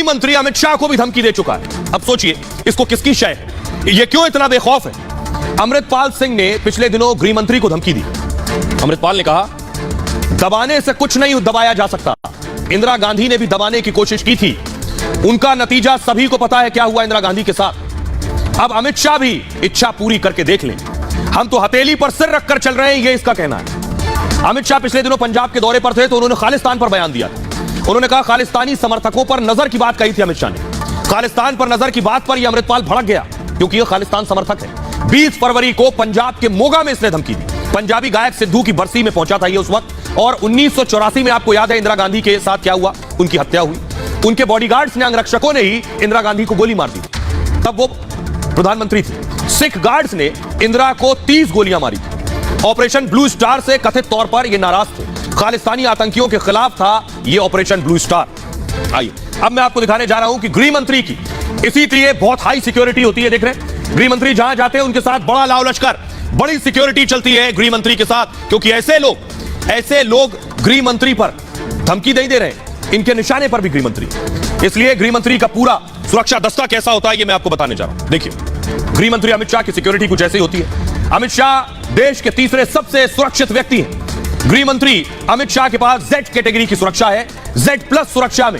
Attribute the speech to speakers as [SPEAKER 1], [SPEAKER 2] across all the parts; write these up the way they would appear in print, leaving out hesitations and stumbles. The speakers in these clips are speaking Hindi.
[SPEAKER 1] मंत्री अमित शाह को भी धमकी दे चुका है। अब सोचिए इसको किसकी शय है, ये क्यों इतना बेखौफ है। अमृतपाल सिंह ने पिछले दिनों गृह मंत्री को धमकी दी। अमृतपाल ने कहा दबाने से कुछ नहीं दबाया जा सकता। इंदिरा गांधी ने भी दबाने की कोशिश की थी, उनका नतीजा सभी को पता है क्या हुआ इंदिरा गांधी के साथ। अब अमित शाह भी इच्छा पूरी करके देख लें, हम तो हथेली पर सिर रखकर चल रहे हैं, यह इसका कहना है। अमित शाह पिछले दिनों पंजाब के दौरे पर थे तो उन्होंने खालिस्तान पर बयान दिया था। उन्होंने कहा खालिस्तानी समर्थकों पर नजर की बात कही थी अमित शाह ने। खालिस्तान पर नजर की बात पर यह अमृतपाल भड़क गया क्योंकि यह खालिस्तान समर्थक है। 20 फरवरी को पंजाब के मोगा में इसने धमकी दी। पंजाबी गायक सिद्धू की बरसी में पहुंचा था ये उस वक्त, और 1984 में आपको याद है इंदिरा गांधी के साथ क्या हुआ, उनकी हत्या हुई। उनके बॉडीगार्ड्स ने, अंगरक्षकों ने ही इंदिरा गांधी को गोली मार दी। तब वो प्रधानमंत्री थी। सिख गार्ड्स ने इंदिरा को 30 गोलियां मारी थी। ऑपरेशन ब्लू स्टार से कथित तौर पर ये नाराज थे। खालिस्तानी आतंकियों के खिलाफ था ये ऑपरेशन ब्लू स्टार। आइए अब मैं आपको दिखाने जा रहा हूं कि गृह मंत्री की इसीलिए बहुत हाई सिक्योरिटी होती है। देख रहे हैं गृह मंत्री जहां जाते हैं उनके साथ बड़ा लाव लश्कर, बड़ी सिक्योरिटी चलती है गृह मंत्री के साथ, क्योंकि ऐसे लोग गृह मंत्री पर धमकी नहीं दे रहे, इनके निशाने पर भी गृह मंत्री। इसलिए गृह मंत्री का पूरा सुरक्षा दस्ता कैसा होता है ये मैं आपको बताने जा रहा हूं। देखिए गृह मंत्री अमित शाह की सिक्योरिटी कुछ ऐसी होती है। अमित शाह देश के तीसरे सबसे सुरक्षित व्यक्ति हैं। गृह मंत्री अमित शाह के पास Z कैटेगरी की सुरक्षा है। Z+ सुरक्षा में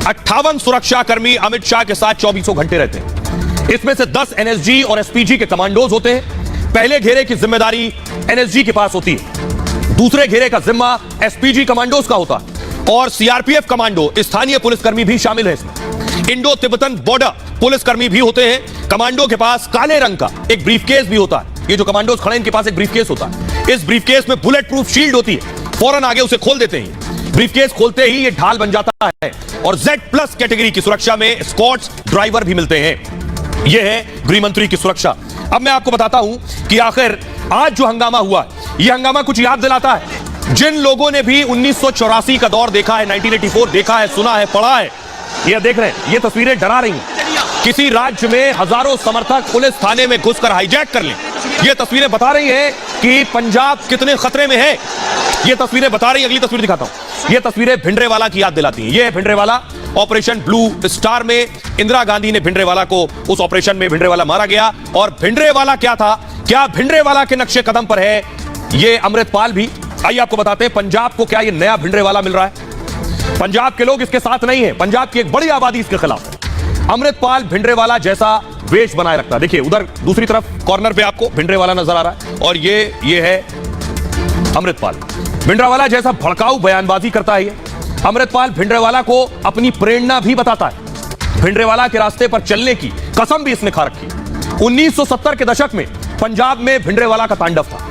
[SPEAKER 1] 58 सुरक्षा कर्मी अमित शाह के साथ 24 घंटे रहते हैं। इसमें से 10 NSG और SPG के कमांडोज होते हैं। पहले घेरे की जिम्मेदारी NSG के पास होती है, दूसरे घेरे का जिम्मा SPG कमांडोज का होता है, और CRPF कमांडो स्थानीय पुलिसकर्मी भी शामिल है इसमें। इंडो तिब्बतन बॉर्डर पुलिसकर्मी भी होते हैं। कमांडो के पास काले रंग का एक ब्रीफकेस भी होता है। ये जो कमांडोज खड़े हैं इनके पास एक ब्रीफकेस होता है। इस ब्रीफकेस में बुलेट प्रूफ शील्ड होती है, फौरन आगे उसे खोल देते हैं। ब्रीफकेस खोलते ही ये ढाल बन जाता है, और Z+ कैटेगरी की सुरक्षा में स्कॉट्स ड्राइवर भी मिलते हैं। यह है गृह मंत्री की सुरक्षा। अब मैं आपको बताता हूं कि आखिर आज जो हंगामा हुआ, यह हंगामा कुछ याद दिलाता है जिन लोगों ने भी 1984 का दौर देखा है, 1984 देखा है, सुना है, पढ़ा है। यह देख रहे हैं, ये तस्वीरें डरा रही हैं। किसी राज्य में हजारों समर्थक पुलिस थाने में घुसकर हाईजैक कर लें। ये तस्वीरें बता रही हैं कि पंजाब कितने खतरे में है। ये तस्वीरें बता रही हैं। अगली तस्वीर दिखाता हूं। ये तस्वीरें भिंडरेवाला की याद दिलाती हैं। ये है भिंडरेवाला, ऑपरेशन ब्लू स्टार में इंदिरा गांधी ने भिंडरेवाला को, उस ऑपरेशन में भिंडरेवाला मारा गया। और भिंडरेवाला क्या था, क्या भिंडरेवाला के नक्शे कदम पर है ये अमृतपाल भी। आइए आपको बताते हैं पंजाब को क्या ये नया भिंडरेवाला मिल रहा है। पंजाब के लोग इसके साथ नहीं है, पंजाब की एक बड़ी आबादी इसके खिलाफ है। अमृतपाल भिंडरेवाला जैसा वेश बनाए रखता है। देखिए उधर दूसरी तरफ कॉर्नर पे आपको भिंडरेवाला नजर आ रहा है, और ये है अमृतपाल। भिंडरेवाला जैसा भड़काऊ बयानबाजी करता है ये। अमृतपाल भिंडरेवाला को अपनी प्रेरणा भी बताता है। भिंडरेवाला के रास्ते पर चलने की कसम भी इसने खा रखी। 1970 के दशक में पंजाब में भिंडरेवाला का तांडव था।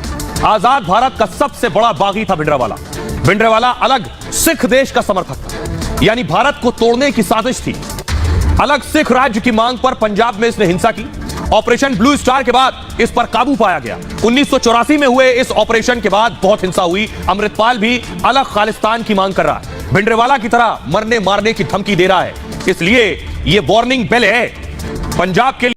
[SPEAKER 1] आजाद भारत का सबसे बड़ा बागी था भिंडरेवाला। भिंडरेवाला अलग सिख देश का समर्थक था, यानी भारत को तोड़ने की साजिश थी। अलग सिख राज्य की मांग पर पंजाब में इसने हिंसा की। ऑपरेशन ब्लू स्टार के बाद इस पर काबू पाया गया। 1984 में हुए इस ऑपरेशन के बाद बहुत हिंसा हुई। अमृतपाल भी अलग खालिस्तान की मांग कर रहा है, भिंडरेवाला की तरह मरने मारने की धमकी दे रहा है। इसलिए यह वार्निंग बेल है पंजाब के लिए।